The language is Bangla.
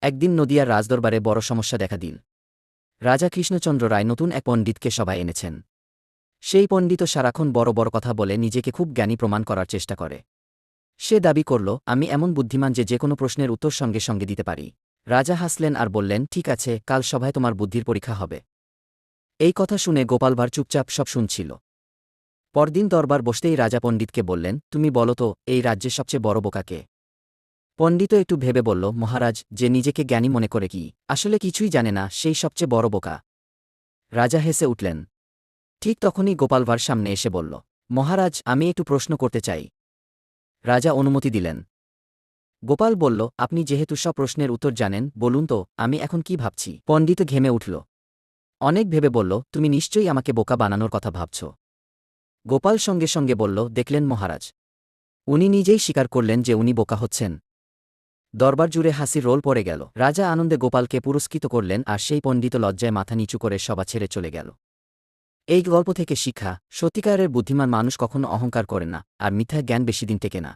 একদিন নদিয়ার রাজদরবারে বড় সমস্যা দেখা দিল। রাজা কৃষ্ণচন্দ্র রায় নতুন এক পণ্ডিতকে সভায় এনেছেন। সেই পণ্ডিত সারাক্ষণ বড় বড় কথা বলে নিজেকে খুব জ্ঞানী প্রমাণ করার চেষ্টা করে। সে দাবি করল, আমি এমন বুদ্ধিমান যে কোনো প্রশ্নের উত্তর সঙ্গে সঙ্গে দিতে পারি। রাজা হাসলেন আর বললেন, ঠিক আছে, কাল সভায় তোমার বুদ্ধির পরীক্ষা হবে। এই কথা শুনে গোপাল ভাঁড় চুপচাপ সব শুনছিল। পরদিন দরবার বসতেই রাজা পণ্ডিতকে বললেন, তুমি বলো তো, এই রাজ্যের সবচেয়ে বড় বোকা কে? পণ্ডিত একটু ভেবে বলল, মহারাজ, যে নিজেকে জ্ঞানী মনে করে কি আসলে কিছুই জানে না, সেই সবচেয়ে বড় বোকা। রাজা হেসে উঠলেন। ঠিক তখনই গোপাল ভাঁড় সামনে এসে বলল, মহারাজ, আমি একটু প্রশ্ন করতে চাই। রাজা অনুমতি দিলেন। গোপাল বলল, আপনি যেহেতু সব প্রশ্নের উত্তর জানেন, বলুন তো, আমি এখন কি ভাবছি? পণ্ডিত ঘেমে উঠল। অনেক ভেবে বলল, তুমি নিশ্চয়ই আমাকে বোকা বানানোর কথা ভাবছ। গোপাল সঙ্গে সঙ্গে বলল, দেখলেন মহারাজ, উনি নিজেই স্বীকার করলেন যে উনি বোকা হচ্ছেন। দরবার জুড়ে হাসির রোল পড়ে গেল। রাজা আনন্দে গোপালকে পুরস্কৃত করলেন, আর সেই পণ্ডিত লজ্জায় মাথা নিচু করে সভা ছেড়ে চলে গেল। এই গল্প থেকে শিক্ষা, সত্যিকারের বুদ্ধিমান মানুষ কখনো অহংকার করে না, আর মিথ্যা জ্ঞান বেশিদিন টেকে না।